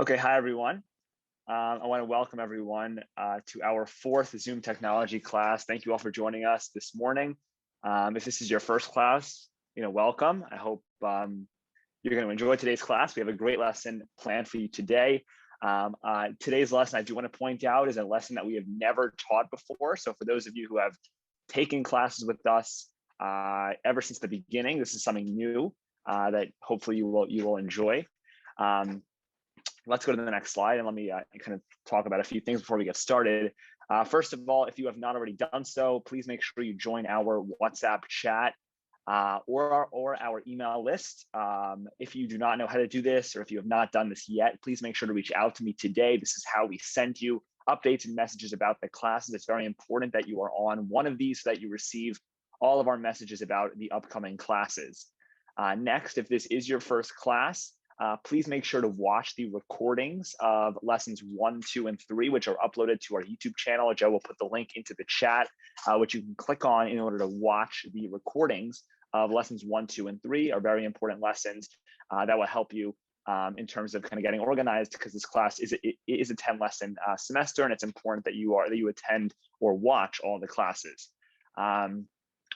Okay, hi everyone. I want to welcome everyone to our fourth Zoom technology class. Thank you all for joining us this morning. If this is your first class, welcome. I hope you're going to enjoy today's class. We have a great lesson planned for you today. Today's lesson, I do want to point out, is a lesson that we have never taught before. So for those of you who have taken classes with us ever since the beginning, this is something new that hopefully you will enjoy. Let's go to the next slide and let me kind of talk about a few things before we get started. First of all, if you have not already done so, please make sure you join our WhatsApp chat or our email list. If you do not know how to do this, or if you have not done this yet, please make sure to reach out to me today. This is how we send you updates and messages about the classes. It's very important that you are on one of these so that you receive all of our messages about the upcoming classes. Next, if this is your first class, please make sure to watch the recordings of lessons 1, 2, and 3, which are uploaded to our YouTube channel. Joe will put the link into the chat, which you can click on in order to watch the recordings of lessons 1, 2, and 3 are very important lessons that will help you in terms of kind of getting organized, because this class is a 10-lesson semester, and it's important that you attend or watch all the classes.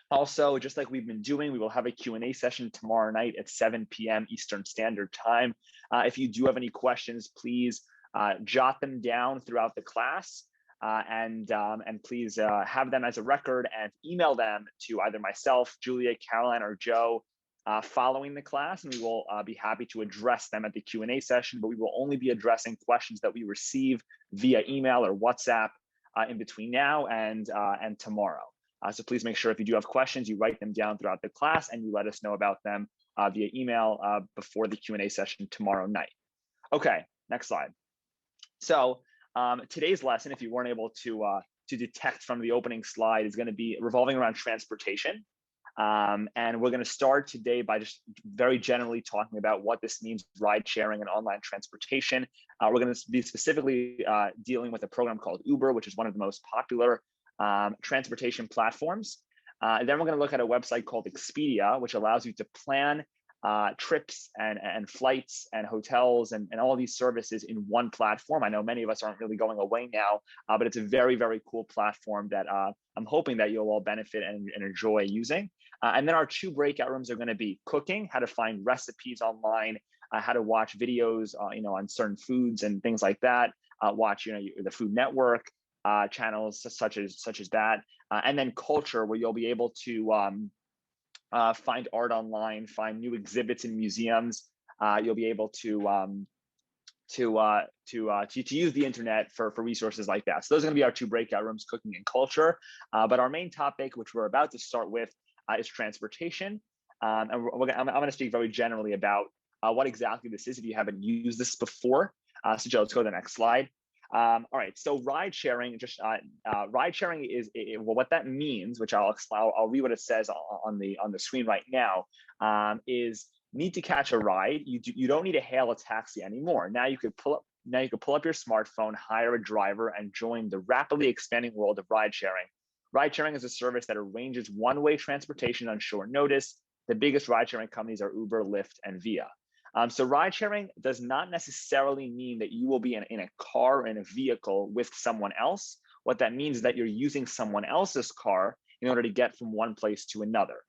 Also, just like we've been doing, we will have a Q&A session tomorrow night at 7 p.m. Eastern Standard Time. If you do have any questions, please jot them down throughout the class and please have them as a record and email them to either myself, Julia, Caroline, or Joe following the class, and we will be happy to address them at the Q&A session, but we will only be addressing questions that we receive via email or WhatsApp in between now and tomorrow. So please make sure if you do have questions, you write them down throughout the class and you let us know about them via email before the Q&A session tomorrow night. Okay, next slide. So today's lesson, if you weren't able to detect from the opening slide, is going to be revolving around transportation. And we're going to start today by just very generally talking about what this means, ride sharing and online transportation. We're going to be specifically dealing with a program called Uber, which is one of the most popular transportation platforms. Then we're going to look at a website called Expedia, which allows you to plan trips and flights and hotels and all these services in one platform. I know many of us aren't really going away now, but it's a very, very cool platform that I'm hoping that you'll all benefit and enjoy using. And then our 2 breakout rooms are going to be cooking, how to find recipes online, how to watch videos on certain foods and things like that, watch the Food Network, channels such as that, and then culture, where you'll be able to find art online, find new exhibits in museums. You'll be able to use the internet for resources like that. So those are going to be our 2 breakout rooms, cooking and culture. But our main topic, which we're about to start with, is transportation. And I'm going to speak very generally about what exactly this is if you haven't used this before. So Joe, let's go to the next slide. All right, so ride sharing, ride sharing is well, what that means, which I'll read what it says on the screen right now, is need to catch a ride. You don't need to hail a taxi anymore. Now you could pull up your smartphone, hire a driver, and join the rapidly expanding world of ride sharing. Ride sharing is a service that arranges one-way transportation on short notice. The biggest ride sharing companies are Uber, Lyft, and Via. So ride sharing does not necessarily mean that you will be in a car or in a vehicle with someone else. What that means is that you're using someone else's car in order to get from one place to another.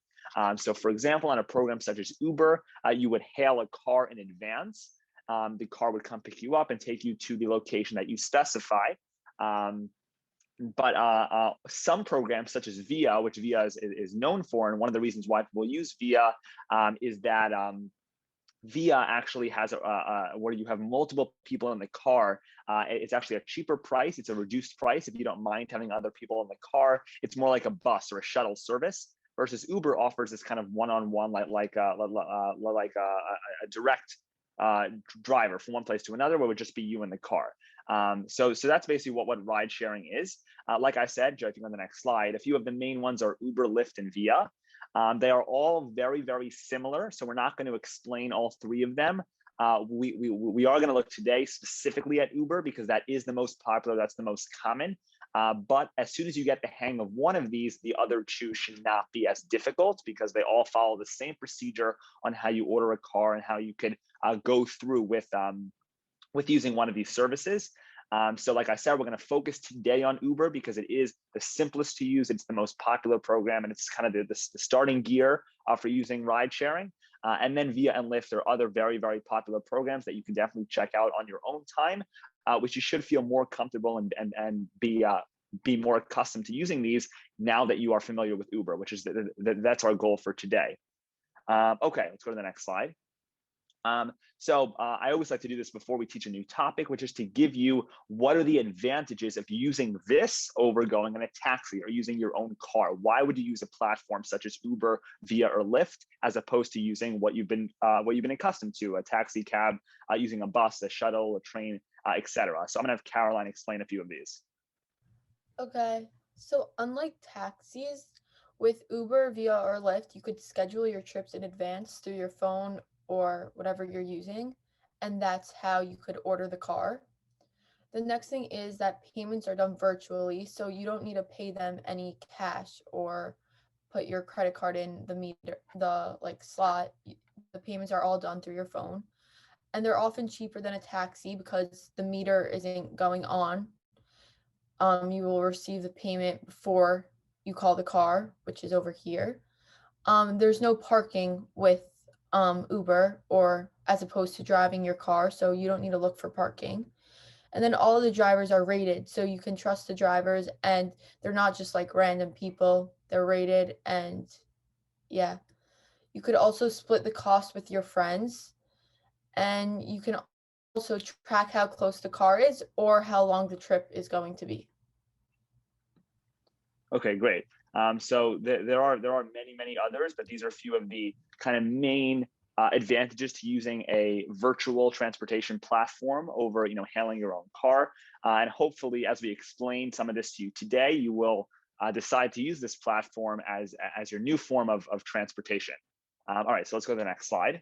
So for example, on a program such as Uber, you would hail a car in advance. The car would come pick you up and take you to the location that you specify. But some programs such as Via, which Via is known for, and one of the reasons why people use Via is that Via actually has where you have multiple people in the car. It's actually a cheaper price. It's a reduced price if you don't mind having other people in the car. It's more like a bus or a shuttle service, versus Uber offers this kind of one-on-one, like a direct driver from one place to another, where it would just be you in the car. So that's basically what ride sharing is. Like I said, Joe, if you go on the next slide, a few of the main ones are Uber, Lyft, and Via. They are all very, very similar, so we're not going to explain all 3 of them. We are going to look today specifically at Uber because that is the most popular, that's the most common. But as soon as you get the hang of one of these, the other 2 should not be as difficult, because they all follow the same procedure on how you order a car and how you could go through with with using one of these services. So like I said, we're going to focus today on Uber because it is the simplest to use. It's the most popular program, and it's kind of the starting gear for using ride sharing. And then Via and Lyft are other very, very popular programs that you can definitely check out on your own time, which you should feel more comfortable and be more accustomed to using these now that you are familiar with Uber, which is that's our goal for today. Okay, let's go to the next slide. So I always like to do this before we teach a new topic, which is to give you what are the advantages of using this over going in a taxi or using your own car. Why would you use a platform such as Uber, Via, or Lyft as opposed to using what you've been accustomed to, a taxi cab, using a bus, a shuttle, a train, etc. So I'm gonna have Caroline explain a few of these. Okay, so unlike taxis, with Uber, Via, or Lyft, you could schedule your trips in advance through your phone or whatever you're using, and that's how you could order the car. The next thing is that payments are done virtually, so you don't need to pay them any cash or put your credit card in the slot. The payments are all done through your phone, and they're often cheaper than a taxi because the meter isn't going on. You will receive the payment before you call the car, which is over here. There's no parking with Uber or as opposed to driving your car, so you don't need to look for parking. And then all of the drivers are rated, so you can trust the drivers, and they're not just like random people. They're rated, and yeah. You could also split the cost with your friends, and you can also track how close the car is or how long the trip is going to be. Okay, great. So there are many others, but these are a few of the kind of main advantages to using a virtual transportation platform over hailing your own car. And hopefully, as we explain some of this to you today, you will decide to use this platform as your new form of transportation. All right, so let's go to the next slide.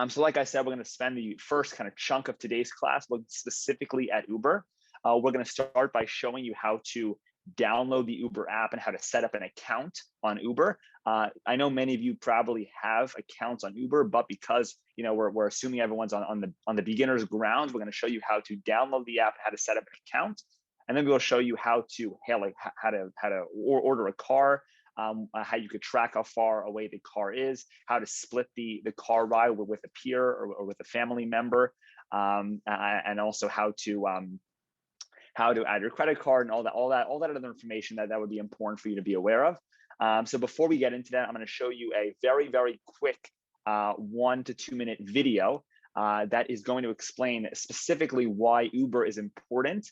So like I said, we're going to spend the first kind of chunk of today's class looking specifically at Uber. We're going to start by showing you how to download the Uber app and how to set up an account on Uber. I know many of you probably have accounts on Uber, but because we're assuming everyone's on the beginner's ground, we're going to show you how to download the app and how to set up an account, and then we'll show you how to how to order a car, how you could track how far away the car is, how to split the car ride with a peer or with a family member, and also how to add your credit card and all that other information that would be important for you to be aware of. So before we get into that, I'm going to show you a very, very quick 1 to 2 minute video that is going to explain specifically why Uber is important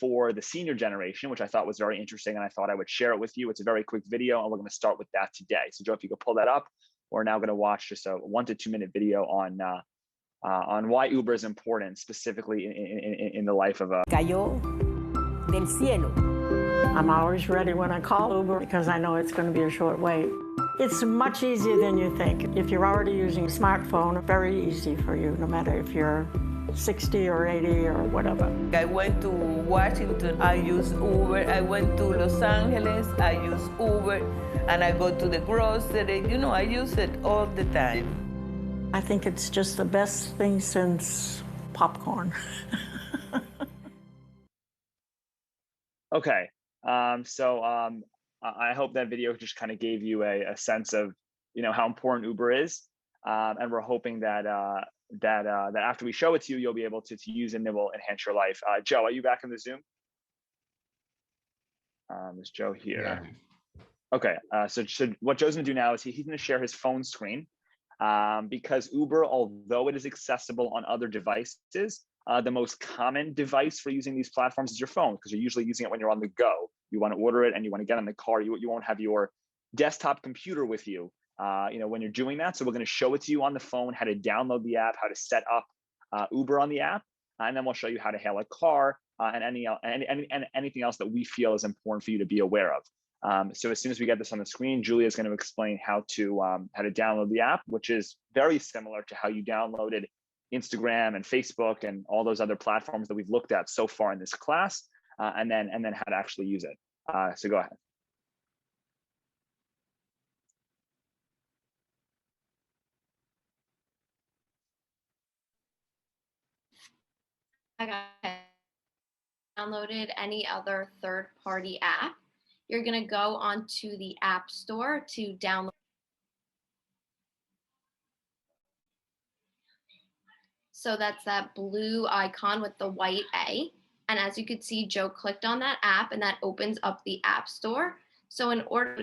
for the senior generation, which I thought was very interesting, and I thought I would share it with you. It's a very quick video, and we're going to start with that today. So Joe, if you could pull that up, we're now going to watch just a 1 to 2 minute video on why Uber is important, specifically in the life of a. Cayó del cielo. I'm always ready when I call Uber because I know it's going to be a short wait. It's much easier than you think. If you're already using a smartphone, very easy for you, no matter if you're 60 or 80 or whatever. I went to Washington, I use Uber. I went to Los Angeles, I use Uber. And I go to the grocery, I use it all the time. I think it's just the best thing since popcorn. Okay, so I hope that video just kind of gave you a sense of how important Uber is, and we're hoping that that after we show it to you, you'll be able to use it and it will enhance your life. Joe, are you back in the Zoom? Is Joe here? Yeah. Okay, so what Joe's gonna do now is he's gonna share his phone screen. Because Uber, although it is accessible on other devices, the most common device for using these platforms is your phone, because you're usually using it when you're on the go. You want to order it and you want to get in the car. You won't have your desktop computer with you, when you're doing that. So we're going to show it to you on the phone, how to download the app, how to set up Uber on the app, and then we'll show you how to hail a car and anything else that we feel is important for you to be aware of. So as soon as we get this on the screen, Julia is going to explain how to download the app, which is very similar to how you downloaded Instagram and Facebook and all those other platforms that we've looked at so far in this class, and then how to actually use it. So go ahead. downloaded any other third-party app, you're going to go onto the App Store to download. So that's that blue icon with the white A. And as you can see, Joe clicked on that app and that opens up the App Store. So in order,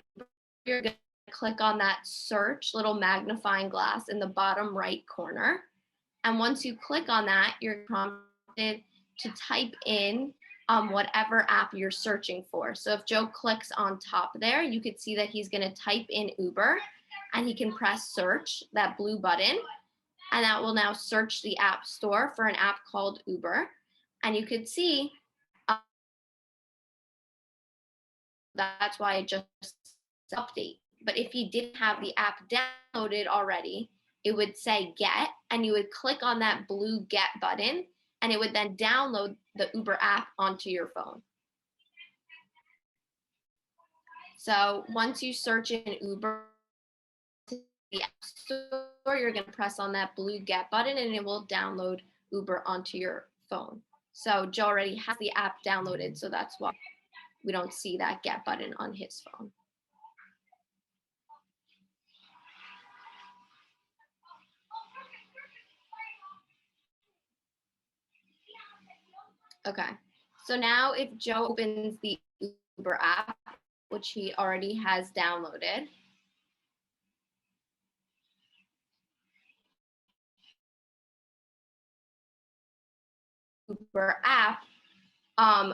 you're going to click on that search little magnifying glass in the bottom right corner. And once you click on that, you're prompted to type in whatever app you're searching for. So if Joe clicks on top there, you could see that he's going to type in Uber and he can press search, that blue button, and that will now search the App Store for an app called Uber. And you could see that's why it just update. But if you didn't have the app downloaded already, it would say get, and you would click on that blue get button, and it would then download the Uber app onto your phone. So once you search in Uber, the App Store, you're going to press on that blue get button and it will download Uber onto your phone. So Joe already has the app downloaded, so that's why we don't see that get button on his phone. Okay, so now if Joe opens the Uber app, which he already has downloaded, Uber app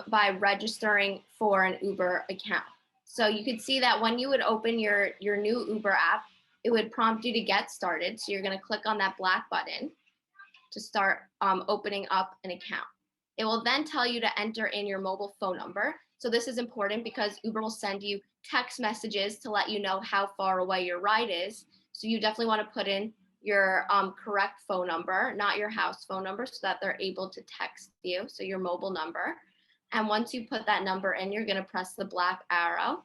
by registering for an Uber account. So you could see that when you would open your new Uber app, it would prompt you to get started. So you're going to click on that black button to start opening up an account. It will then tell you to enter in your mobile phone number. So this is important because Uber will send you text messages to let you know how far away your ride is. So you definitely want to put in your correct phone number, not your house phone number, so that they're able to text you, so your mobile number. And once you put that number in, you're going to press the black arrow.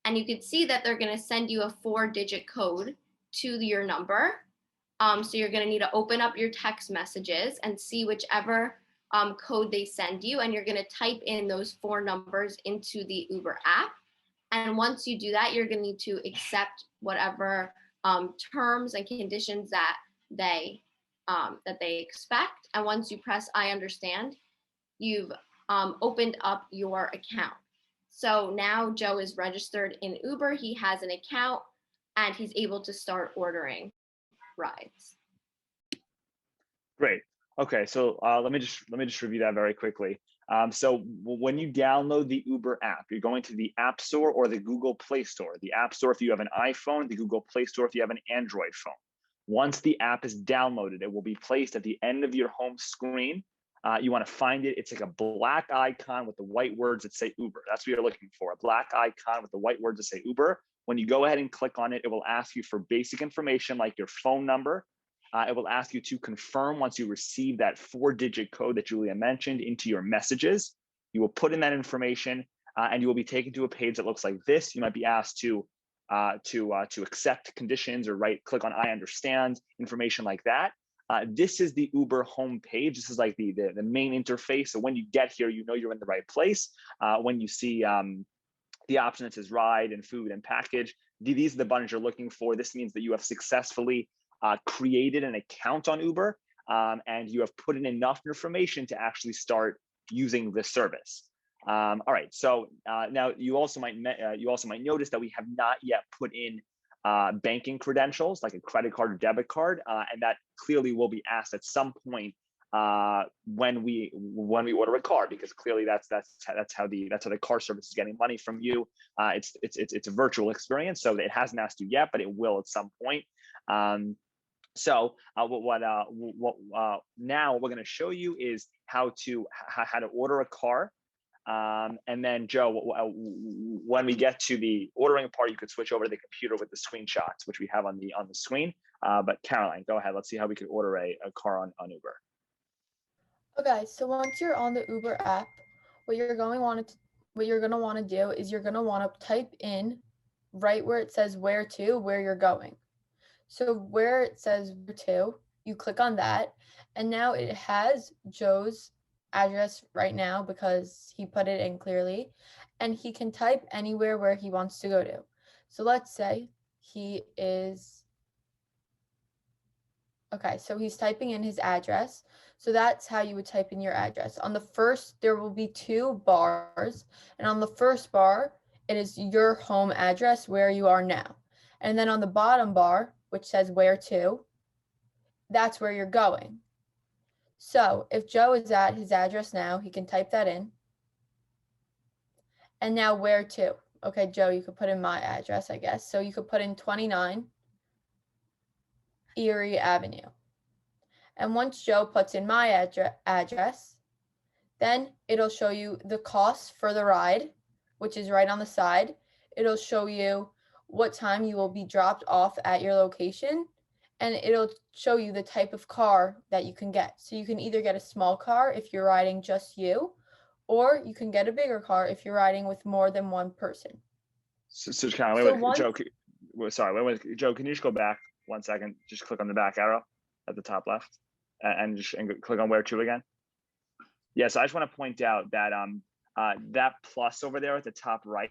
And you can see that they're going to send you a 4-digit code to your number. So you're going to need to open up your text messages and see whichever code they send you. And you're going to type in those 4 numbers into the Uber app. And once you do that, you're going to need to accept whatever terms and conditions that they expect. And once you press I understand, you've opened up your account. So now Joe is registered in Uber, he has an account, and he's able to start ordering rides. Great. Okay, so let me just review that very quickly. So when you download the Uber app, you're going to the App Store or the Google Play Store. The App Store if you have an iPhone, the Google Play Store if you have an Android phone. Once the app is downloaded, it will be placed at the end of your home screen. You want to find it. It's like a black icon with the white words that say Uber. That's what you're looking for, a black icon with the white words that say Uber. When you go ahead and click on it, it will ask you for basic information like your phone number. It will ask you to confirm once you receive that 4-digit code that Julia mentioned into your messages. You will put in that information and you will be taken to a page that looks like this. You might be asked to accept conditions or click on I understand, information like that. This is the Uber homepage. This is like the main interface. So when you get here, you know you're in the right place. When you see the option that says ride and food and package, these are the buttons you're looking for. This means that you have successfully created an account on Uber and you have put in enough information to actually start using this service. All right, so now you also might notice that we have not yet put in banking credentials like a credit card or debit card, and that clearly will be asked at some point when we order a car, because clearly that's how the car service is getting money from you. It's a virtual experience, so it hasn't asked you yet, but it will at some point. So now what we're going to show you is how to order a car. And then Joe, when we get to the ordering part, you could switch over to the computer with the screenshots, which we have on the screen. But Caroline, go ahead. Let's see how we could order a car on Uber. Okay, so once you're on the Uber app, what you're going to want to do is you're going to want to type in right where it says where you're going. So where it says where to, you click on that, and now it has Joe's address right now because he put it in clearly, and he can type anywhere where he wants to go to. So let's say he is, okay, so he's typing in his address. So that's how you would type in your address. On the first, there will be 2 bars, and on the first bar, it is your home address where you are now. And then on the bottom bar, which says where to, that's where you're going. So if Joe is at his address now, he can type that in. And now where to? Okay, Joe, you could put in my address, I guess. So you could put in 29 Erie Avenue. And once Joe puts in my address, then it'll show you the cost for the ride, which is right on the side. It'll show you what time you will be dropped off at your location, and it'll show you the type of car that you can get. So you can either get a small car if you're riding just you, or you can get a bigger car if you're riding with more than one person. So Caroline, Joe, can you just go back 1 second? Just click on the back arrow at the top left and click on where to again. Yeah, so I just want to point out that that plus over there at the top right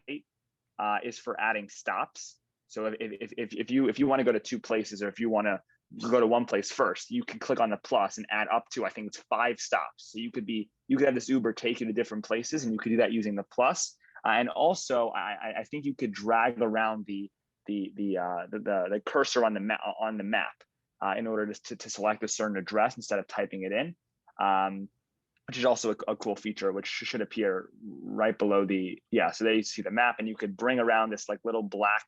is for adding stops. So if you want to go to 2 places, or if you want to go to one place first, you can click on the plus and add up to, I think it's 5 stops. So you could have this Uber take you to different places, and you could do that using the plus. And also, I think you could drag around the cursor on the map in order to select a certain address instead of typing it in, which is also a cool feature, which should appear right below so there you see the map, and you could bring around this like little black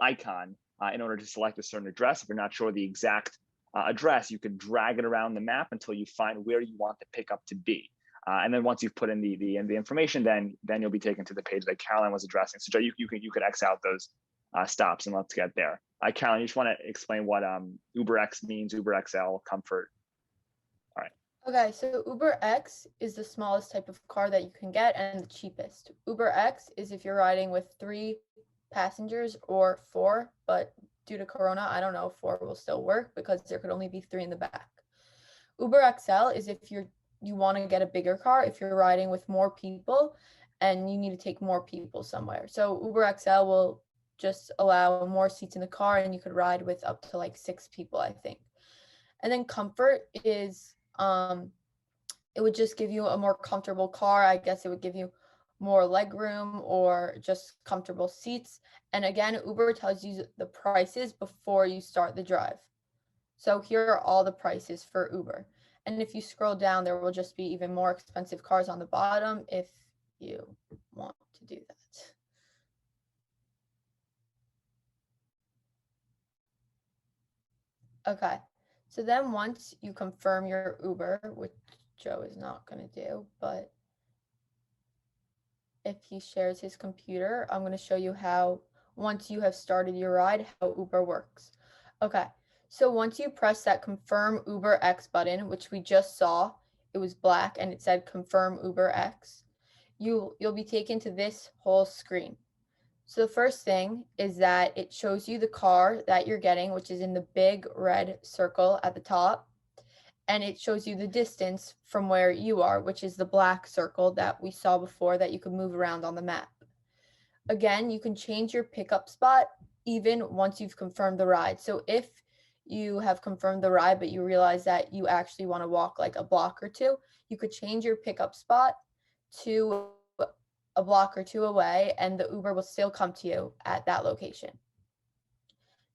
icon in order to select a certain address. If you're not sure the exact address, you could drag it around the map until you find where you want the pickup to be. And then once you've put in the information, then you'll be taken to the page that Caroline was addressing. So Joe, you could X out those stops, and let's get there. Caroline, you just want to explain what Uberx means, Uber XL, Comfort. All right. Okay, so Uberx is the smallest type of car that you can get and the cheapest. Uberx is if you're riding with 3 passengers or 4, but due to Corona, I don't know if 4 will still work because there could only be 3 in the back. Uber XL is if you want to get a bigger car, if you're riding with more people and you need to take more people somewhere. So Uber XL will just allow more seats in the car, and you could ride with up to like 6 people, I think. And then Comfort is it would just give you a more comfortable car. I guess it would give you more leg room or just comfortable seats. And again, Uber tells you the prices before you start the drive. So here are all the prices for Uber. And if you scroll down, there will just be even more expensive cars on the bottom if you want to do that. Okay, so then once you confirm your Uber, which Joe is not going to do, but if he shares his computer, I'm going to show you how, once you have started your ride, how Uber works. Okay, so once you press that confirm Uberx button, which we just saw, it was black and it said confirm Uberx, you'll be taken to this whole screen. So the first thing is that it shows you the car that you're getting, which is in the big red circle at the top. And it shows you the distance from where you are, which is the black circle that we saw before that you could move around on the map. Again, you can change your pickup spot even once you've confirmed the ride. So if you have confirmed the ride, but you realize that you actually want to walk like a block or 2, you could change your pickup spot to a block or 2 away, and the Uber will still come to you at that location.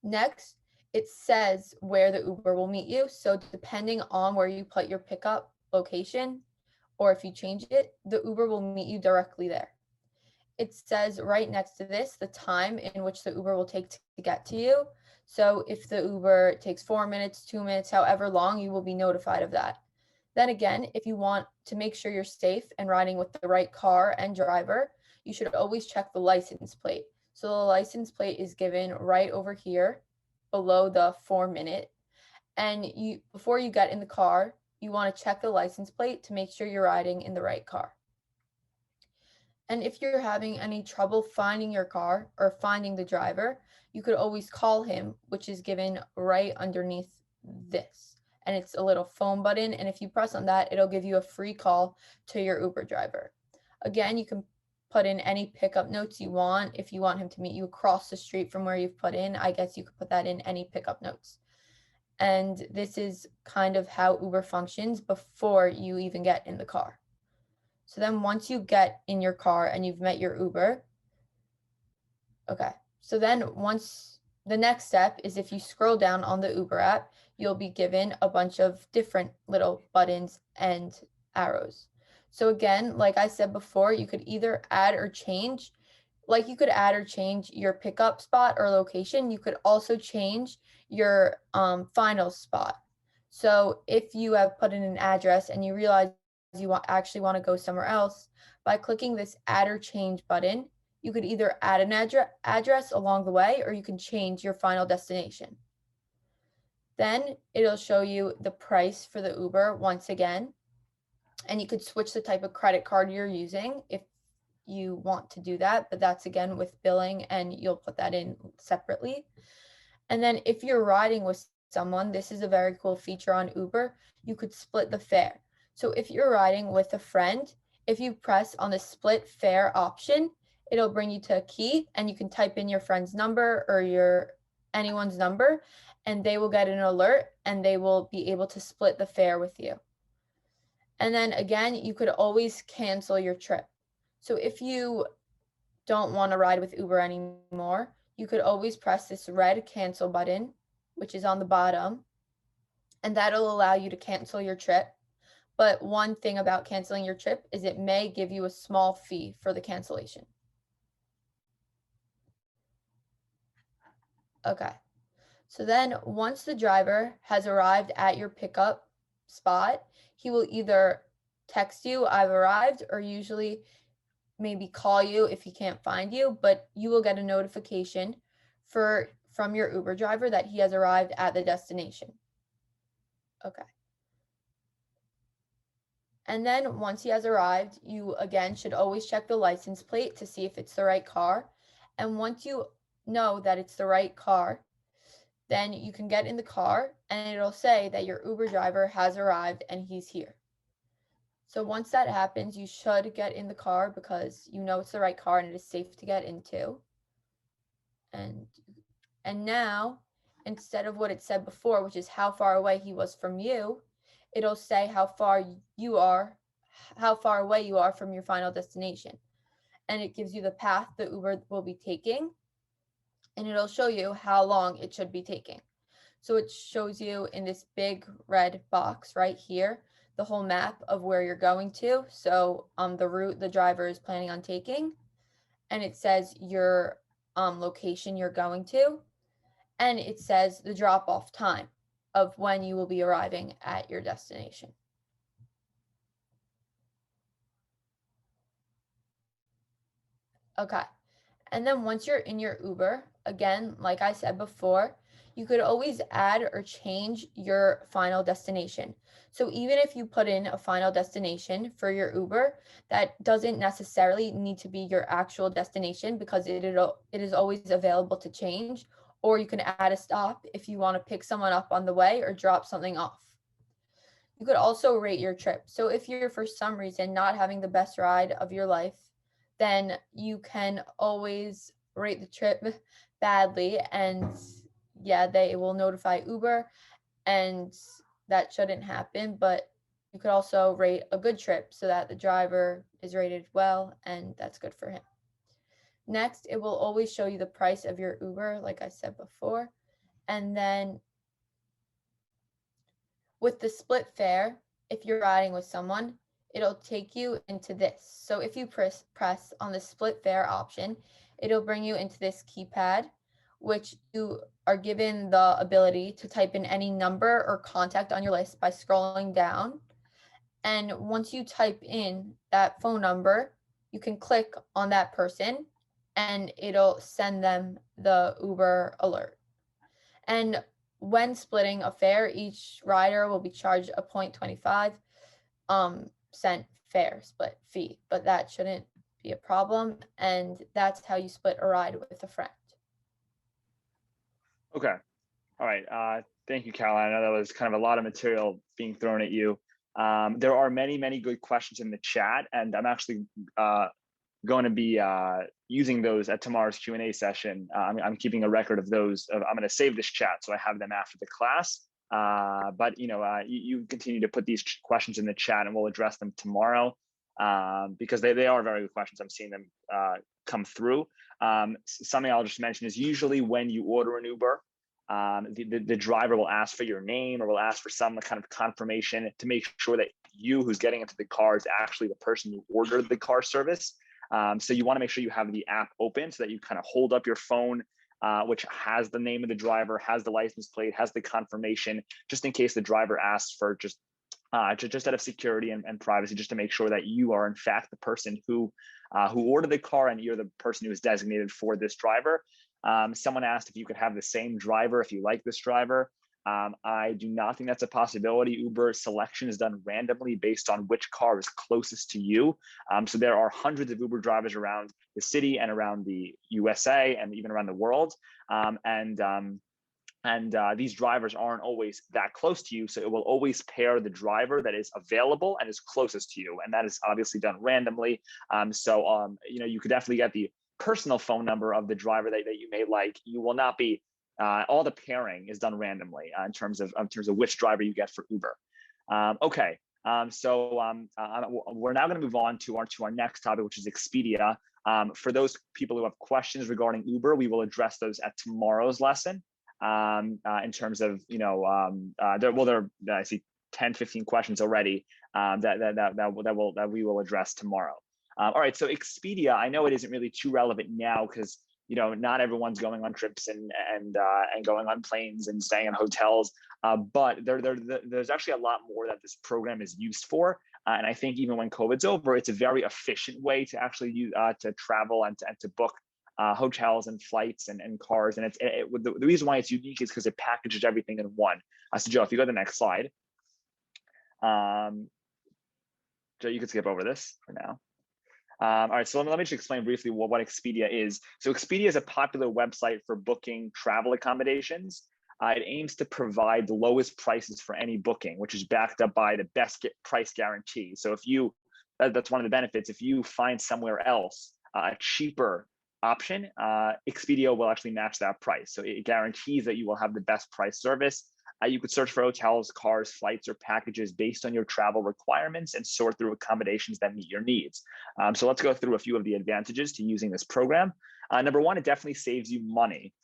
Next, it says where the Uber will meet you. So depending on where you put your pickup location, or if you change it, the Uber will meet you directly there. It says right next to this, the time in which the Uber will take to get to you. So if the Uber takes 4 minutes, 2 minutes, however long, you will be notified of that. Then again, if you want to make sure you're safe and riding with the right car and driver, you should always check the license plate. So the license plate is given right over here below the 4-minute. And before you get in the car, you want to check the license plate to make sure you're riding in the right car. And if you're having any trouble finding your car or finding the driver, you could always call him, which is given right underneath this. and it's a little phone button. And if you press on that, it'll give you a free call to your Uber driver. Again, you can put in any pickup notes you want. If you want him to meet you across the street from where you've put in, I guess you could put that in any pickup notes. And this is kind of how Uber functions before you even get in the car. So then once you get in your car and you've met your Uber, okay, so then once the next step is if you scroll down on the Uber app, you'll be given a bunch of different little buttons and arrows. So again, like I said before, you could either add or change, like you could add or change your pickup spot or location. You could also change your final spot. So if you have put in an address and you realize you actually want to go somewhere else, by clicking this add or change button, you could either add an address along the way, or you can change your final destination. Then it'll show you the price for the Uber once again, and you could switch the type of credit card you're using if you want to do that, but that's again with billing, and you'll put that in separately. And then if you're riding with someone, this is a very cool feature on Uber, you could split the fare. So if you're riding with a friend, if you press on the split fare option, it'll bring you to a key, and you can type in your friend's number or anyone's number, and they will get an alert and they will be able to split the fare with you. And then again, you could always cancel your trip. So if you don't want to ride with Uber anymore, you could always press this red cancel button, which is on the bottom, and that'll allow you to cancel your trip. But one thing about canceling your trip is it may give you a small fee for the cancellation. Okay, so then once the driver has arrived at your pickup spot, he will either text you, "I've arrived," or usually maybe call you if he can't find you, but you will get a notification from your Uber driver that he has arrived at the destination. Okay. And then once he has arrived, you again should always check the license plate to see if it's the right car. And once you know that it's the right car, then you can get in the car and it'll say that your Uber driver has arrived and he's here. So once that happens, you should get in the car because you know it's the right car and it is safe to get into. And now, instead of what it said before, which is how far away he was from you, it'll say how far away you are from your final destination. And it gives you the path the Uber will be taking, and it'll show you how long it should be taking. So it shows you in this big red box right here, the whole map of where you're going to. So the route the driver is planning on taking, and it says your location you're going to, and it says the drop-off time of when you will be arriving at your destination. Okay, and then once you're in your Uber, again, like I said before, you could always add or change your final destination. So even if you put in a final destination for your Uber, that doesn't necessarily need to be your actual destination because it is always available to change, or you can add a stop if you want to pick someone up on the way or drop something off. You could also rate your trip. So if you're for some reason not having the best ride of your life, then you can always rate the trip badly, and yeah, they will notify Uber, and that shouldn't happen. But you could also rate a good trip so that the driver is rated well, and that's good for him. Next, it will always show you the price of your Uber, like I said before. And then with the split fare, if you're riding with someone, it'll take you into this. So if you press on the split fare option, it'll bring you into this keypad, which you are given the ability to type in any number or contact on your list by scrolling down. And once you type in that phone number, you can click on that person and it'll send them the Uber alert. And when splitting a fare, each rider will be charged a 0.25 cent fare split fee, but that shouldn't be a problem. And that's how you split a ride with a friend. Okay. All right. Thank you, Caroline. I know that was kind of a lot of material being thrown at you. There are many, many good questions in the chat, and I'm actually going to be using those at tomorrow's Q&A session. I'm keeping a record of those. I'm going to save this chat so I have them after the class. But you continue to put these questions in the chat, and we'll address them tomorrow because they are very good questions. I'm seeing them come through. Something I'll just mention is usually when you order an Uber, the driver will ask for your name or will ask for some kind of confirmation to make sure that you who's getting into the car is actually the person who ordered the car service. So you want to make sure you have the app open so that you kind of hold up your phone, which has the name of the driver, has the license plate, has the confirmation, just in case the driver asks for just out of security and privacy, just to make sure that you are in fact the person who ordered the car and you're the person who is designated for this driver. Someone asked if you could have the same driver if you like this driver. I do not think that's a possibility. Uber selection is done randomly based on which car is closest to you. So there are hundreds of Uber drivers around the city and around the USA and even around the world. These drivers aren't always that close to you. So it will always pair the driver that is available and is closest to you. And that is obviously done randomly. You could definitely get the personal phone number of the driver that you may like. You will not be all the pairing is done randomly in terms of which driver you get for Uber. Okay, we're now going to move on to our next topic, which is Expedia. For those people who have questions regarding Uber, we will address those at tomorrow's lesson. In terms of I see 10, 15 questions already that we will address tomorrow. All right, so Expedia, I know it isn't really too relevant now because not everyone's going on trips and going on planes and staying in hotels, but there's actually a lot more that this program is used for. And I think even when COVID's over, it's a very efficient way to actually use to travel and to book hotels and flights and cars. And the reason why it's unique is because it packages everything in one. So Joe, if you go to the next slide, Joe, you could skip over this for now. All right, so let me just explain briefly what Expedia is. So Expedia is a popular website for booking travel accommodations. It aims to provide the lowest prices for any booking, which is backed up by the best price guarantee. So that's one of the benefits. If you find somewhere else a cheaper option, Expedia will actually match that price. So it guarantees that you will have the best price service. You could search for hotels, cars, flights, or packages based on your travel requirements and sort through accommodations that meet your needs. So let's go through a few of the advantages to using this program. Number one, it definitely saves you money.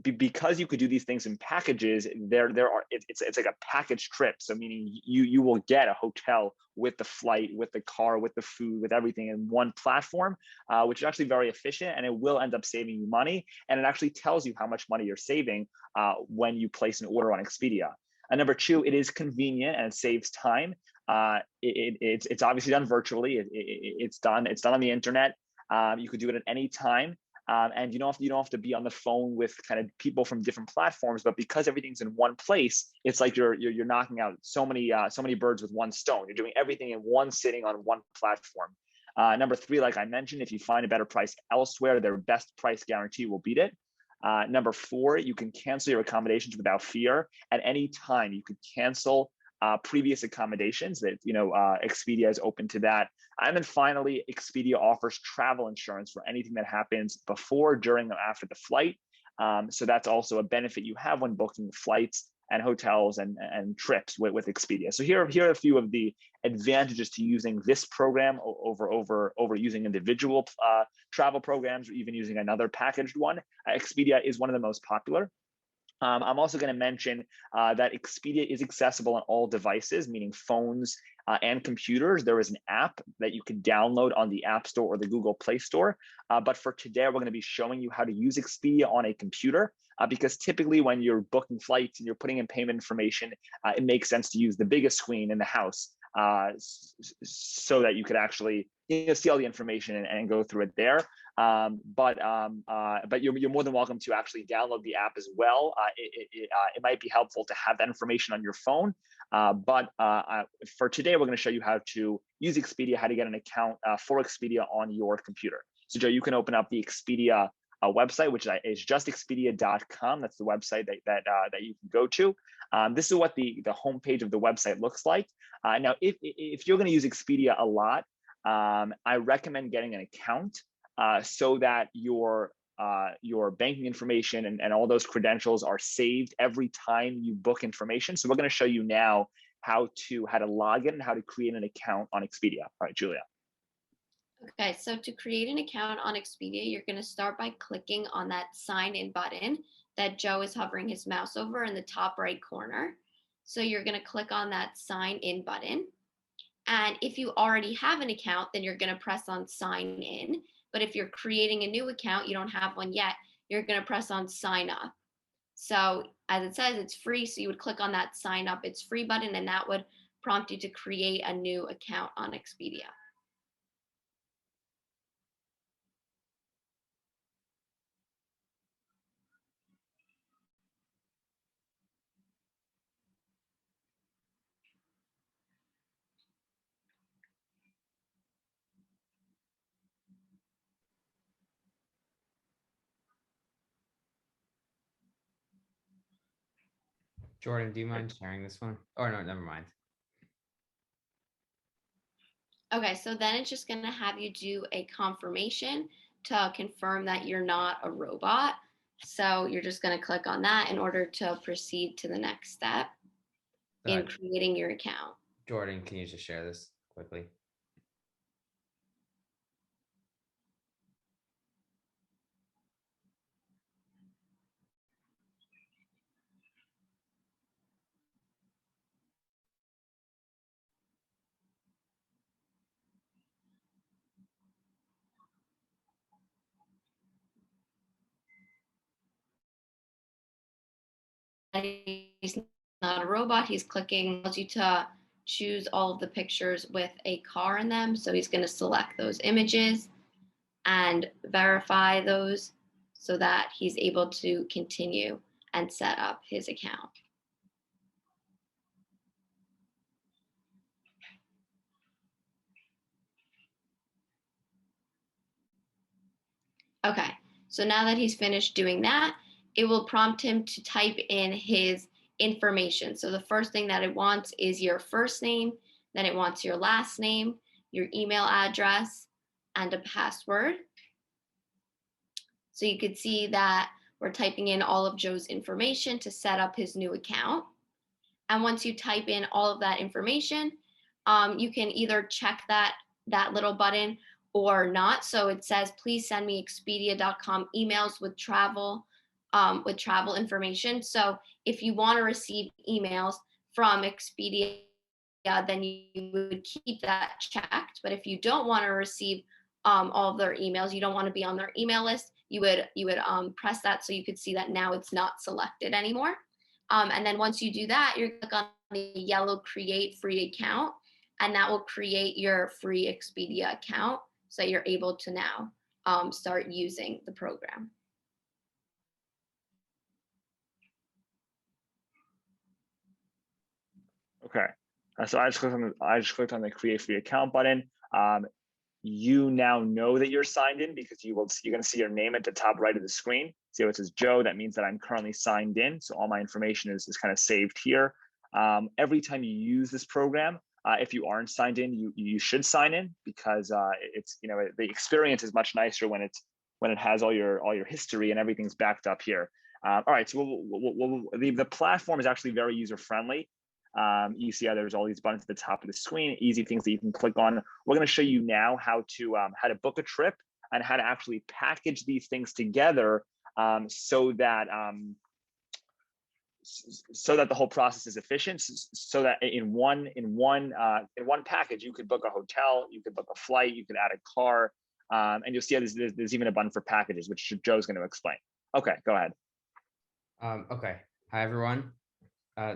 Because you could do these things in packages, it's like a package trip. So meaning you will get a hotel with the flight, with the car, with the food, with everything in one platform, which is actually very efficient, and it will end up saving you money. And it actually tells you how much money you're saving when you place an order on Expedia. And number two, it is convenient and it saves time. It's obviously done virtually. It's done on the internet. You could do it at any time. And you don't have to be on the phone with kind of people from different platforms, but because everything's in one place, it's like you're knocking out so many birds with one stone. You're doing everything in one sitting on one platform. Number three, like I mentioned, if you find a better price elsewhere, their best price guarantee will beat it. Number four, you can cancel your accommodations without fear. At any time, you could cancel previous accommodations that Expedia is open to that. And then finally, Expedia offers travel insurance for anything that happens before, during, or after the flight. So that's also a benefit you have when booking flights and hotels and trips with Expedia. So here are a few of the advantages to using this program over using individual travel programs or even using another packaged one. Expedia is one of the most popular. I'm also going to mention that Expedia is accessible on all devices, meaning phones and computers. There is an app that you can download on the App Store or the Google Play Store. But for today, we're going to be showing you how to use Expedia on a computer because typically when you're booking flights and you're putting in payment information, it makes sense to use the biggest screen in the house so that you could actually see all the information and go through it there. But you're more than welcome to actually download the app as well. It might be helpful to have that information on your phone. But for today, we're going to show you how to use Expedia, how to get an account for Expedia on your computer. So Joe, you can open up the Expedia website, which is just Expedia.com. That's the website that you can go to. This is what the homepage of the website looks like. Now, if you're going to use Expedia a lot, I recommend getting an account so that your banking information and all those credentials are saved every time you book information. So we're going to show you now how to log in and how to create an account on Expedia. All right, Julia. Okay, so to create an account on Expedia, you're going to start by clicking on that sign in button that Joe is hovering his mouse over in the top right corner. So you're going to click on that sign in button. And if you already have an account, then you're going to press on sign in. But if you're creating a new account, you don't have one yet, you're going to press on sign up. So as it says, it's free. So you would click on that sign up, it's free button, and that would prompt you to create a new account on Expedia. Jordan, do you mind sharing this one? Or no, never mind. Okay, so then it's just going to have you do a confirmation to confirm that you're not a robot. So you're just going to click on that in order to proceed to the next step in creating your account. Jordan, can you just share this quickly? He's not a robot. He's clicking, tells you to choose all of the pictures with a car in them. So he's going to select those images and verify those so that he's able to continue and set up his account. Okay, so now that he's finished doing that, it will prompt him to type in his information. So the first thing that it wants is your first name, then it wants your last name, your email address, and a password. So you could see that we're typing in all of Joe's information to set up his new account. And once you type in all of that information, you can either check that little button or not. So it says, please send me Expedia.com emails with travel information. So if you want to receive emails from Expedia, then you would keep that checked. But if you don't want to receive all of their emails, you don't want to be on their email list, you would press that so you could see that now it's not selected anymore. And then once you do that, you click on the yellow create free account, and that will create your free Expedia account so you're able to now start using the program. Okay, so I just clicked on the create free account button. You now know that you're signed in because you're going to see your name at the top right of the screen. See how it says Joe? That means that I'm currently signed in. So all my information is kind of saved here. Every time you use this program, if you aren't signed in, you should sign in because it's the experience is much nicer when it has all your history and everything's backed up here. All right, so the platform is actually very user friendly. You see how there's all these buttons at the top of the screen, easy things that you can click on. We're going to show you now how to book a trip and how to actually package these things together so that the whole process is efficient. So that in one package, you could book a hotel, you could book a flight, you could add a car, and you'll see how there's even a button for packages, which Joe's going to explain. Okay, go ahead. Okay, hi everyone.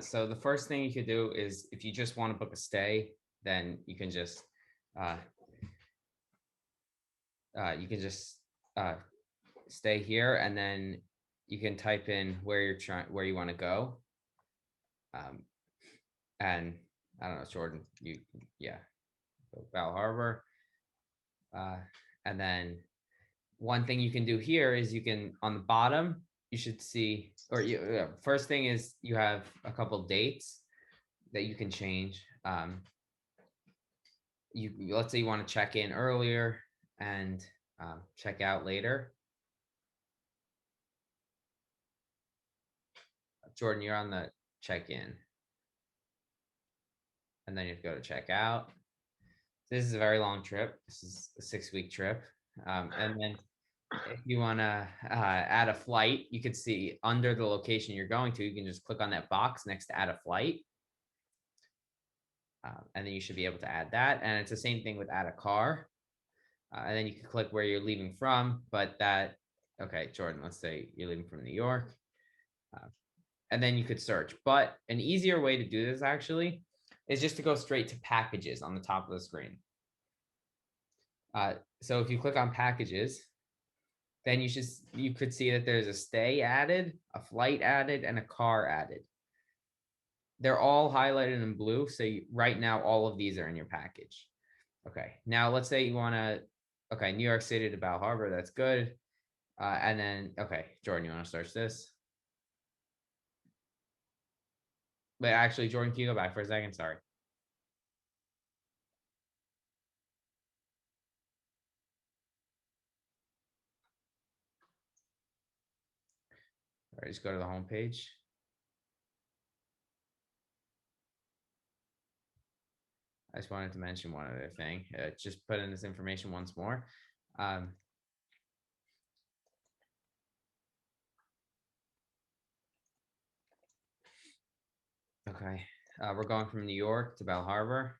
So the first thing you could do is if you just want to book a stay, then you can just stay here, and then you can type in where you want to go. And I don't know, Jordan, go Val Harbor, and then one thing you can do here is you can, on the bottom, you should see, or first thing is you have a couple dates that you can change. Let's say you want to check in earlier and check out later. Jordan, you're on the check-in. And then you go to check out. This is a very long trip. This is a 6-week trip. And then if you want to add a flight, you could see under the location you're going to, you can just click on that box next to add a flight. And then you should be able to add that. And it's the same thing with add a car. And then you can click where you're leaving from, but that, okay, Jordan, let's say you're leaving from New York. And then you could search. But an easier way to do this actually is just to go straight to packages on the top of the screen. So if you click on packages, then you could see that there's a stay added, a flight added, and a car added. They're all highlighted in blue. So right now, all of these are in your package. Okay, now let's say you want to, okay, New York City to Bal Harbor, that's good. And then, okay, Jordan, you want to search this? But actually, Jordan, can you go back for a second? Sorry. All right, just go to the home page. I just wanted to mention one other thing. Just put in this information once more. Okay, we're going from New York to Bal Harbor.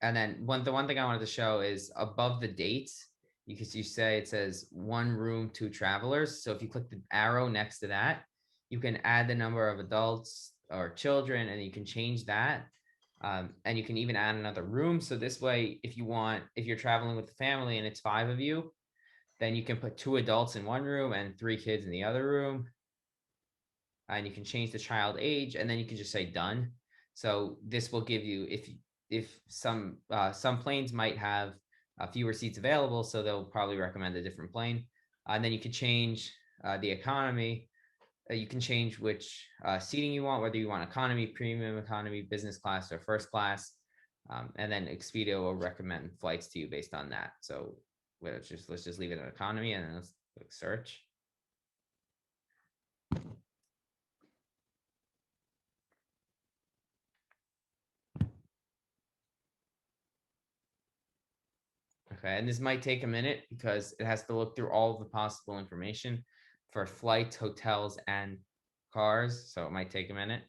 And then the one thing I wanted to show is above the dates, you say it says 1 room, 2 travelers. So if you click the arrow next to that, you can add the number of adults or children, and you can change that. And you can even add another room. So this way, if you're traveling with the family and it's 5 of you, then you can put 2 adults in one room and 3 kids in the other room. And you can change the child age, and then you can just say done. So this will give you, if some planes might have fewer seats available, so they'll probably recommend a different plane. And then you can change the economy. You can change which seating you want, whether you want economy, premium economy, business class, or first class. And then Expedia will recommend flights to you based on that. So let's just leave it in economy, and then let's click search. Okay, and this might take a minute because it has to look through all of the possible information for flights, hotels, and cars. So it might take a minute.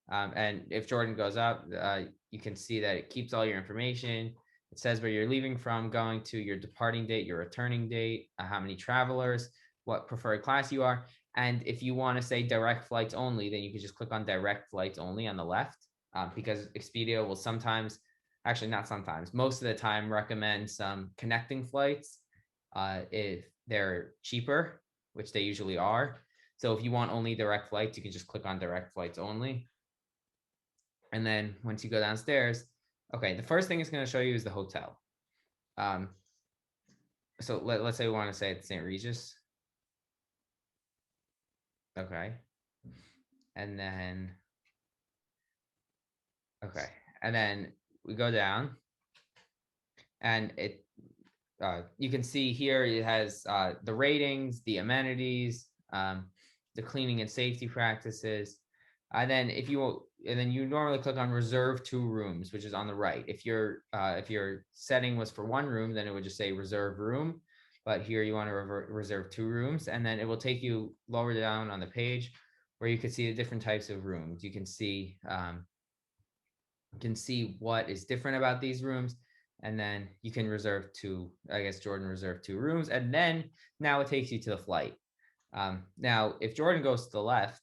And if Jordan goes up, you can see that it keeps all your information. It says where you're leaving from, going to, your departing date, your returning date, how many travelers, what preferred class you are. And if you want to say direct flights only, then you can just click on direct flights only on the left, because Expedia will sometimes, actually not sometimes, most of the time recommend some connecting flights if they're cheaper, which they usually are. So if you want only direct flights, you can just click on direct flights only. And then once you go downstairs, okay, the first thing it's going to show you is the hotel. So let's say we want to say it's St. Regis. Okay. And then, okay. And then we go down, and you can see here it has the ratings, the amenities, the cleaning and safety practices. And then you normally click on reserve 2 rooms, which is on the right. If your setting was for 1 room, then it would just say reserve room. But here you want to reserve 2 rooms, and then it will take you lower down on the page where you can see the different types of rooms. You can see what is different about these rooms, and then you can reserve 2. I guess Jordan reserved 2 rooms, and then now it takes you to the flight. Now, if Jordan goes to the left,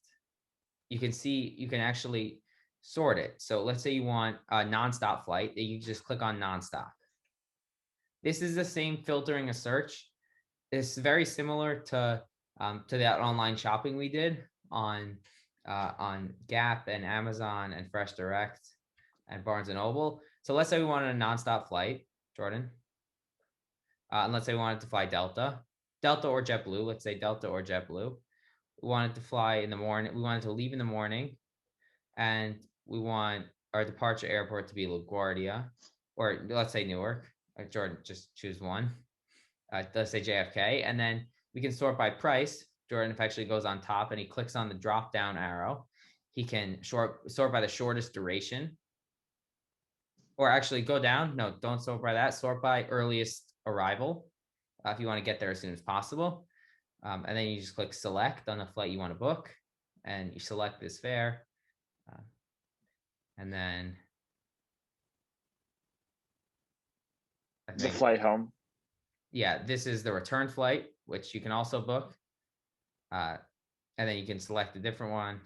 you can see you can actually sort it. So let's say you want a nonstop flight, then you just click on nonstop. This is the same filtering a search. It's very similar to that online shopping we did on Gap and Amazon and Fresh Direct and Barnes and Noble. So let's say we wanted a nonstop flight, Jordan. And let's say we wanted to fly Delta or JetBlue. Let's say Delta or JetBlue. We wanted to fly in the morning. We wanted to leave in the morning, and we want our departure airport to be LaGuardia, or let's say Newark. Jordan, just choose one. Let's say JFK, and then we can sort by price. Jordan actually goes on top and he clicks on the drop down arrow. He can sort by the shortest duration, or actually go down. No, don't sort by that. Sort by earliest arrival if you want to get there as soon as possible. And then you just click select on the flight you want to book, and you select this fare. And then the flight home. Yeah, this is the return flight, which you can also book. And then you can select a different one.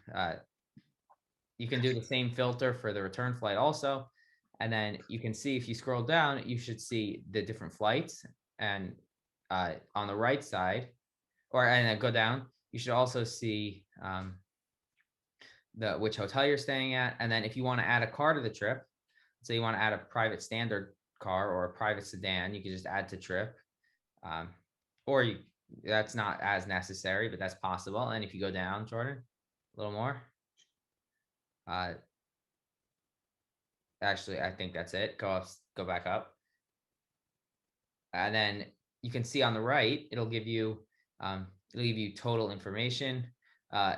You can do the same filter for the return flight also. And then you can see, if you scroll down, you should see the different flights. And on the right side, and then go down, you should also see which hotel you're staying at. And then if you want to add a car to the trip, so you want to add a private standard car or a private sedan, you can just add to trip. That's not as necessary, but that's possible. And if you go down, Jordan, a little more. Actually, I think that's it. Go back up. And then you can see on the right, it'll give you total information.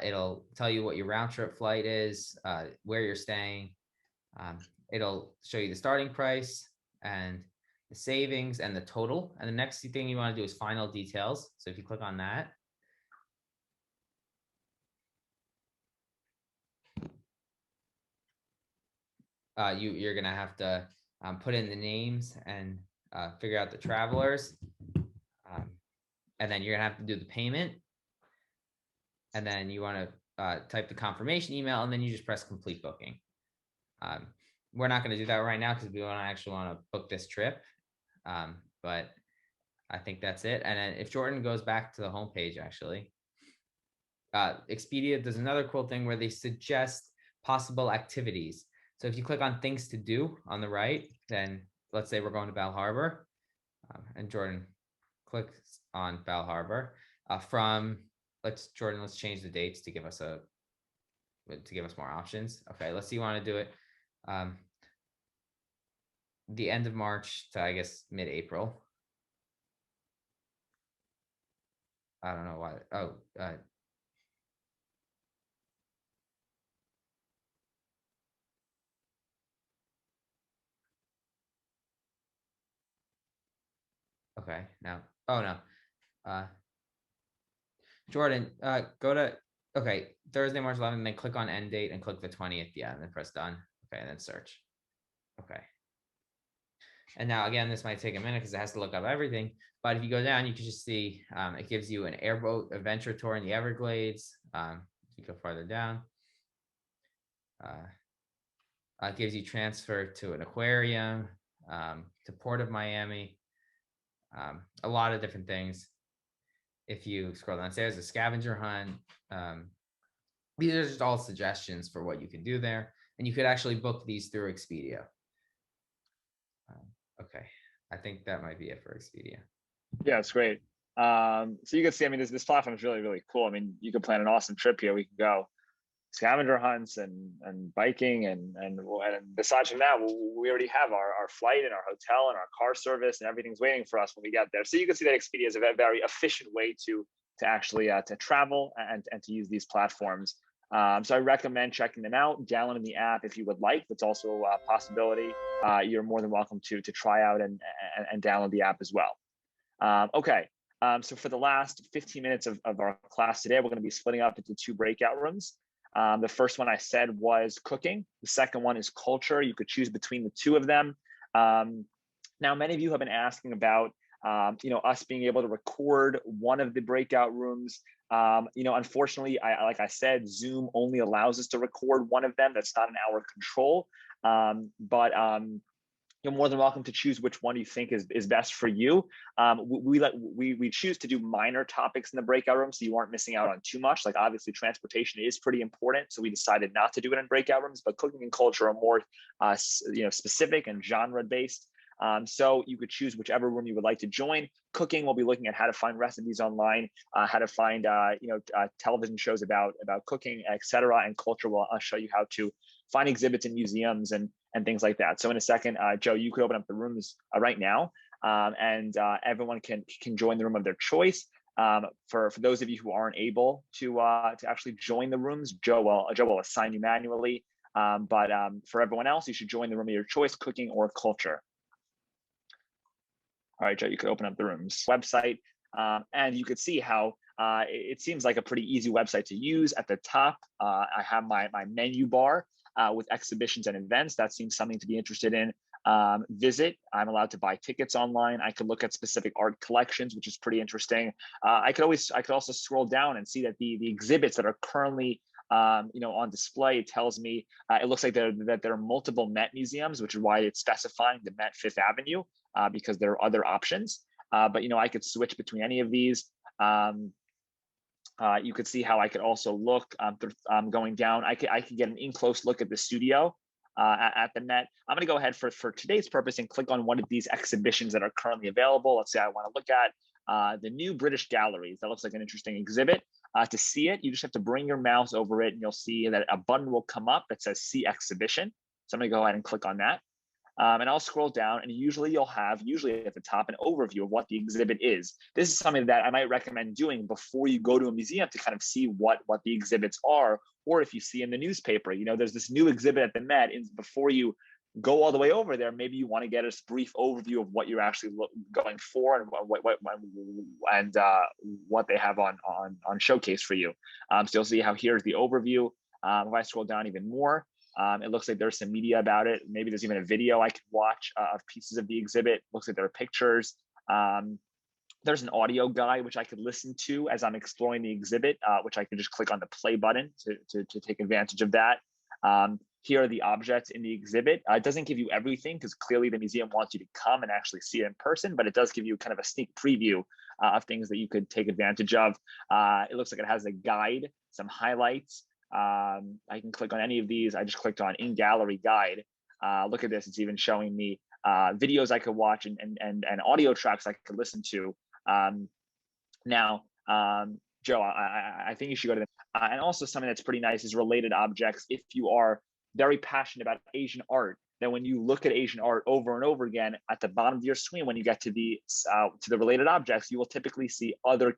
It'll tell you what your round trip flight is, where you're staying. It'll show you the starting price and the savings and the total. And the next thing you want to do is final details. So if you click on that, you're going to have to put in the names and figure out the travelers. And then you're going to have to do the payment. And then you want to type the confirmation email, and then you just press complete booking. We're not going to do that right now because we actually want to book this trip. But I think that's it. And then if Jordan goes back to the homepage, actually, Expedia does another cool thing where they suggest possible activities. So if you click on things to do on the right, then let's say we're going to Bal Harbour, and Jordan clicks on Bal Harbour. Jordan, let's change the dates to give us more options. Okay, let's see, you want to do it the end of March to, I guess, mid-April. I don't know why. Okay, now. Oh no. Jordan, go to Thursday, March 11th, and then click on end date and click the 20th. Yeah, and then press done. Okay, and then search. Okay. And now again, this might take a minute because it has to look up everything. But if you go down, you can just see it gives you an airboat adventure tour in the Everglades. If you go farther down, it gives you transfer to an aquarium, to Port of Miami, a lot of different things. If you scroll downstairs, a scavenger hunt. These are just all suggestions for what you can do there. And you could actually book these through Expedia. Okay, I think that might be it for Expedia. Yeah, it's great. So you can see, I mean, this platform is really, really cool. I mean, you could plan an awesome trip here. We could go scavenger hunts and biking and besides from that, we already have our flight and our hotel and our car service, and everything's waiting for us when we get there. So you can see that Expedia is a very efficient way to actually to travel and to use these platforms. So I recommend checking them out, downloading the app if you would like. That's also a possibility. You're more than welcome to try out and download the app as well. Okay. So for the last 15 minutes of our class today, we're going to be splitting up into 2 breakout rooms. The first one I said was cooking. The second one is culture. You could choose between the 2 of them. Now, many of you have been asking about us being able to record one of the breakout rooms. Unfortunately, like I said, Zoom only allows us to record one of them. That's not in our control. But you're more than welcome to choose which one you think is best for you. We choose to do minor topics in the breakout room, so you aren't missing out on too much. Like, obviously, transportation is pretty important, so we decided not to do it in breakout rooms. But cooking and culture are more specific and genre based. So you could choose whichever room you would like to join. Cooking, we'll be looking at how to find recipes online, how to find television shows about cooking, etc. And culture, I'll show you how to find exhibits in museums and things like that. So in a second, Joe, you could open up the rooms right now, and everyone can join the room of their choice. For those of you who aren't able to actually join the rooms, Joe will assign you manually. But for everyone else, you should join the room of your choice, cooking or culture. All right, Joe, you could open up the room's website, and you could see how it seems like a pretty easy website to use. At the top, I have my menu bar with exhibitions and events. That seems something to be interested in. Visit, I'm allowed to buy tickets online. I could look at specific art collections, which is pretty interesting. I could also scroll down and see that the exhibits that are currently on display. It tells me it looks like there are multiple Met museums, which is why it's specifying the Met Fifth Avenue, because there are other options. But I could switch between any of these. You could see how I could also look going down. I could get an in-close look at the studio at the Met. I'm going to go ahead for today's purpose and click on one of these exhibitions that are currently available. Let's say I want to look at the new British Galleries. That looks like an interesting exhibit. To see it, you just have to bring your mouse over it and you'll see that a button will come up that says See Exhibition. So I'm going to go ahead and click on that. And I'll scroll down, and usually at the top, an overview of what the exhibit is. This is something that I might recommend doing before you go to a museum to kind of see what the exhibits are, or if you see in the newspaper, there's this new exhibit at the Met, and before you go all the way over there, maybe you want to get a brief overview of what you're actually going for and what they have on showcase for you. So you'll see how here's the overview. If I scroll down even more, it looks like there's some media about it. Maybe there's even a video I could watch of pieces of the exhibit. Looks like there are pictures. There's an audio guide which I could listen to as I'm exploring the exhibit, which I can just click on the play button to take advantage of that. Here are the objects in the exhibit. It doesn't give you everything because clearly the museum wants you to come and actually see it in person, but it does give you kind of a sneak preview of things that you could take advantage of. It looks like it has a guide, some highlights. I can click on any of these. I just clicked on In Gallery Guide. Look at this. It's even showing me videos I could watch and audio tracks I could listen to. Now, Joe, I think you should go to them. And also something that's pretty nice is related objects. If you are very passionate about Asian art, then when you look at Asian art over and over again, at the bottom of your screen, when you get to the related objects, you will typically see other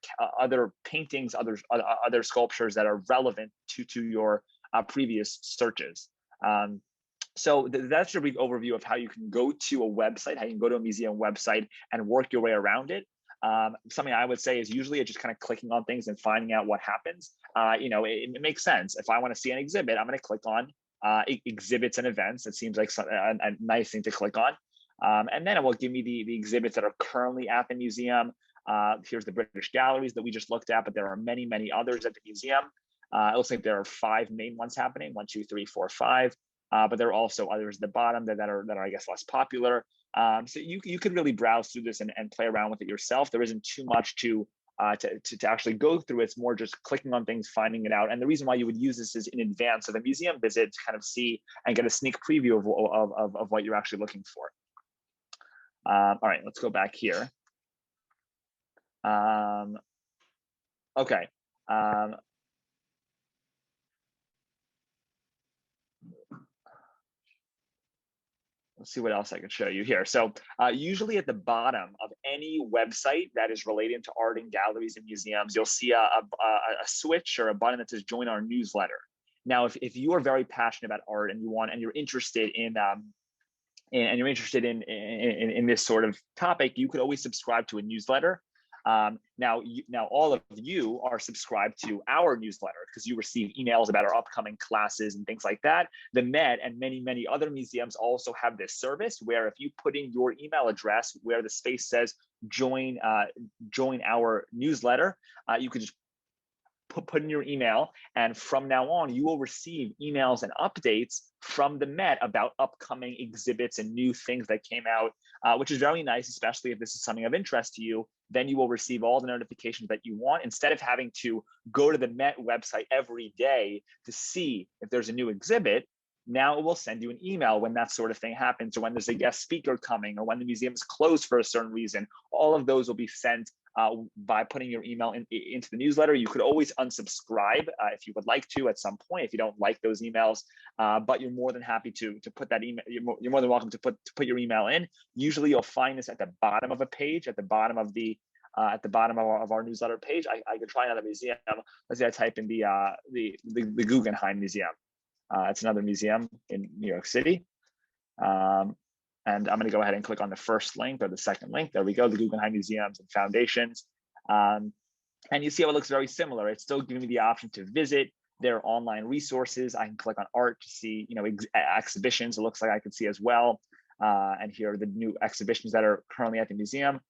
paintings, other sculptures that are relevant to your previous searches. So that's a brief overview of how you can go to a website, how you can go to a museum website and work your way around it. Something I would say is usually just kind of clicking on things and finding out what happens. It makes sense. If I want to see an exhibit, I'm going to click on exhibits and events. It seems like a nice thing to click on. And then it will give me the exhibits that are currently at the museum. Here's the British Galleries that we just looked at, but there are many, many others at the museum. It looks like there are 5 main ones happening, 1, 2, 3, 4, 5. But there are also others at the bottom that are I guess less popular. So you could really browse through this and play around with it yourself. There isn't too much to actually go through. It's more just clicking on things, finding it out. And the reason why you would use this is in advance of the museum visit to kind of see and get a sneak preview of what you're actually looking for. All right, let's go back here. Okay. Let's see what else I can show you here. So usually at the bottom of any website that is related to art and galleries and museums, you'll see a switch or a button that says join our newsletter. Now, if you are very passionate about art and you're interested in this sort of topic, you could always subscribe to a newsletter. Now all of you are subscribed to our newsletter because you receive emails about our upcoming classes and things like that. The Met and many, many other museums also have this service where if you put in your email address where the space says join our newsletter, you could just put in your email, and from now on, you will receive emails and updates from the Met about upcoming exhibits and new things that came out, which is very nice, especially if this is something of interest to you. Then you will receive all the notifications that you want instead of having to go to the Met website every day to see if there's a new exhibit. Now it will send you an email when that sort of thing happens, or when there's a guest speaker coming, or when the museum is closed for a certain reason. All of those will be sent by putting your email into the newsletter. You could always unsubscribe if you would like to at some point if you don't like those emails, but you're more than happy to put that email. You're more than welcome to put your email in. Usually you'll find this at the bottom of a page, at the bottom of our newsletter page. I could try another museum. Let's say I type in the Guggenheim Museum. It's another museum in New York City. And I'm going to go ahead and click on the first link or the second link. There we go, the Guggenheim Museums and Foundations. And you see how it looks very similar. It's still giving me the option to visit their online resources. I can click on art to see, exhibitions. It looks like I can see as well. And here are the new exhibitions that are currently at the museum.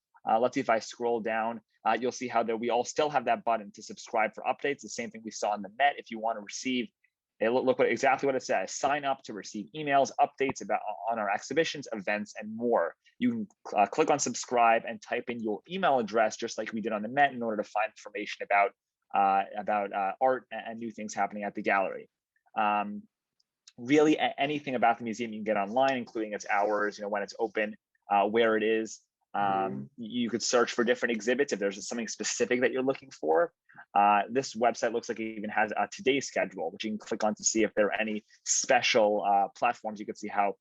Let's see if I scroll down, you'll see how we all still have that button to subscribe for updates. The same thing we saw in the Met. If you want to receive, look exactly what it says. Sign up to receive emails, updates on our exhibitions, events, and more. You can click on subscribe and type in your email address, just like we did on the Met, in order to find information about art and new things happening at the gallery. Really, anything about the museum you can get online, including its hours, when it's open, where it is. You could search for different exhibits if there's something specific that you're looking for. This website looks like it even has a today's schedule, which you can click on to see if there are any special platforms. You can see how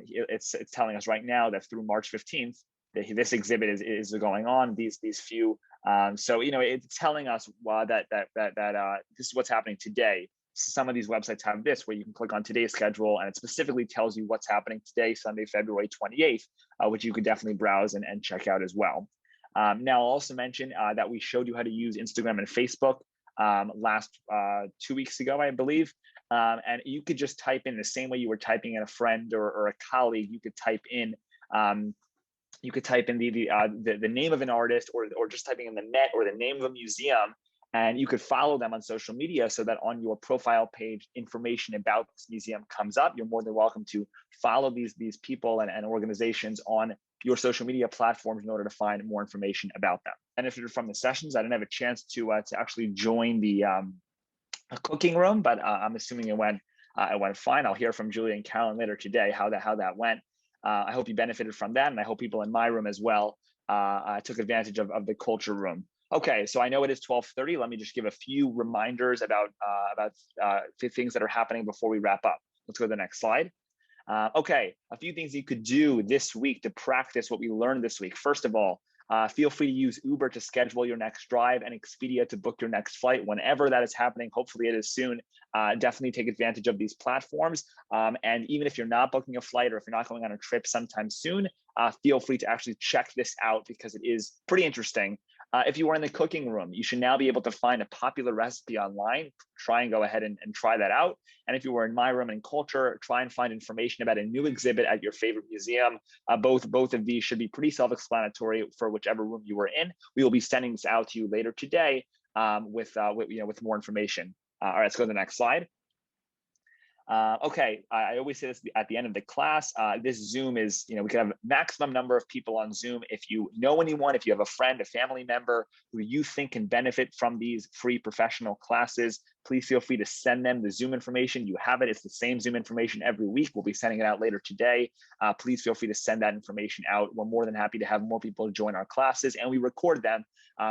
it's telling us right now that through March 15th, this exhibit is going on. These few. So it's telling us that this is what's happening today. Some of these websites have this, where you can click on today's schedule and it specifically tells you what's happening today, Sunday, February 28th, which you could definitely browse and check out as well. Now, I'll also mention that we showed you how to use Instagram and Facebook last 2 weeks ago, I believe. And you could just type in the same way you were typing in a friend or a colleague. You could type in the name of an artist, or just typing in the Met or the name of a museum. And you could follow them on social media so that on your profile page, information about this museum comes up. You're more than welcome to follow these people and organizations on your social media platforms in order to find more information about them. And if you're from the sessions, I didn't have a chance to actually join the cooking room, but I'm assuming it went fine. I'll hear from Julia and Carolyn later today how that went. I hope you benefited from that, and I hope people in my room as well took advantage of the culture room. Okay, so I know it is 12:30. Let me just give a few reminders about things that are happening before we wrap up. Let's go to the next slide. Okay, a few things you could do this week to practice what we learned this week. First of all, feel free to use Uber to schedule your next drive and Expedia to book your next flight whenever that is happening. Hopefully it is soon. Definitely take advantage of these platforms. And even if you're not booking a flight, or if you're not going on a trip sometime soon, feel free to actually check this out because it is pretty interesting. If you are in the cooking room, you should now be able to find a popular recipe online. Try and go ahead and try that out. And if you were in my room and culture, try and find information about a new exhibit at your favorite museum. Both of these should be pretty self-explanatory for whichever room you were in. We will be sending this out to you later today with more information. All right, let's go to the next slide. Okay, I always say this at the end of the class. This Zoom is, we can have a maximum number of people on Zoom. If you know anyone, if you have a friend, a family member who you think can benefit from these free professional classes, please feel free to send them the Zoom information. You have it. It's the same Zoom information every week. We'll be sending it out later today. Please feel free to send that information out. We're more than happy to have more people join our classes, and we record them.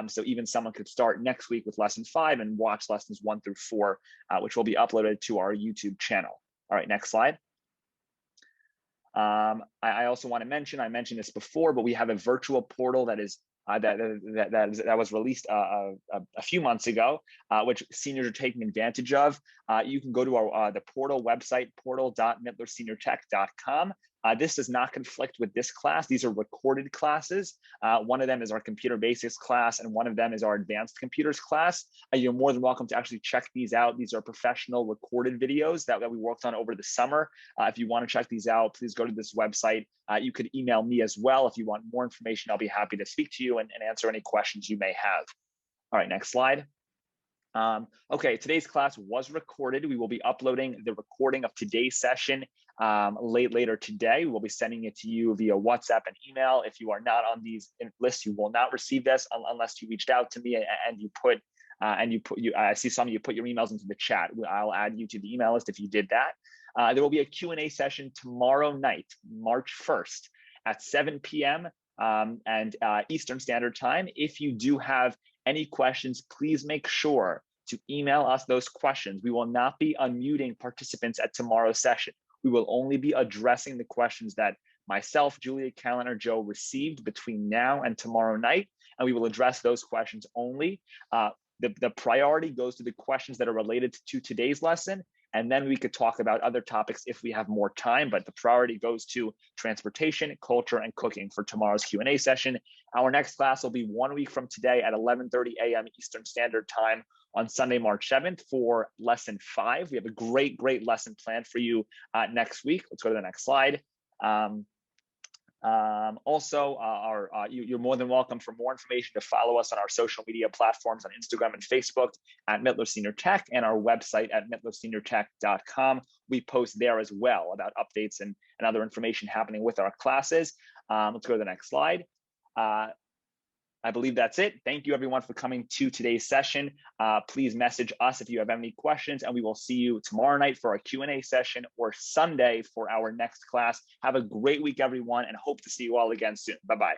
So even someone could start next week with lesson 5 and watch lessons 1 through 4, which will be uploaded to our YouTube channel. All right, next slide. I also want to mention, I mentioned this before, but we have a virtual portal that is that was released a few months ago, which seniors are taking advantage of. You can go to our the portal website, portal.mittlerseniortech.com. This does not conflict with this class. These are recorded classes. One of them is our computer basics class, and one of them is our advanced computers class. You're more than welcome to actually check these out. These are professional recorded videos that we worked on over the summer. If you want to check these out, please go to this website. You could email me as well. If you want more information, I'll be happy to speak to you and answer any questions you may have. All right, next slide. Okay, today's class was recorded. We will be uploading the recording of today's session later today. We will be sending it to you via WhatsApp and email. If you are not on these lists, you will not receive this unless you reached out to me and you put I see some of you put your emails into the chat. I'll add you to the email list if you did that. There will be a Q&A session tomorrow night, March 1st at 7 p.m. And Eastern Standard Time. If you do have any questions, please make sure to email us those questions. We will not be unmuting participants at tomorrow's session. We will only be addressing the questions that myself, Julia, Callan, or Joe received between now and tomorrow night, and we will address those questions only. The priority goes to the questions that are related to today's lesson, and then we could talk about other topics if we have more time, but the priority goes to transportation, culture, and cooking for tomorrow's Q&A session. Our next class will be 1 week from today at 11:30 a.m. Eastern Standard Time on Sunday, March 7th for lesson 5. We have a great lesson planned for you next week. Let's go to the next slide. You're more than welcome for more information to follow us on our social media platforms on Instagram and Facebook at Mittler Senior Tech, and our website at mittlerseniortech.com. We post there as well about updates and other information happening with our classes. Let's go to the next slide. I believe that's it. Thank you everyone for coming to today's session. Please message us if you have any questions, and we will see you tomorrow night for our Q&A session or Sunday for our next class. Have a great week, everyone, and hope to see you all again soon. Bye-bye.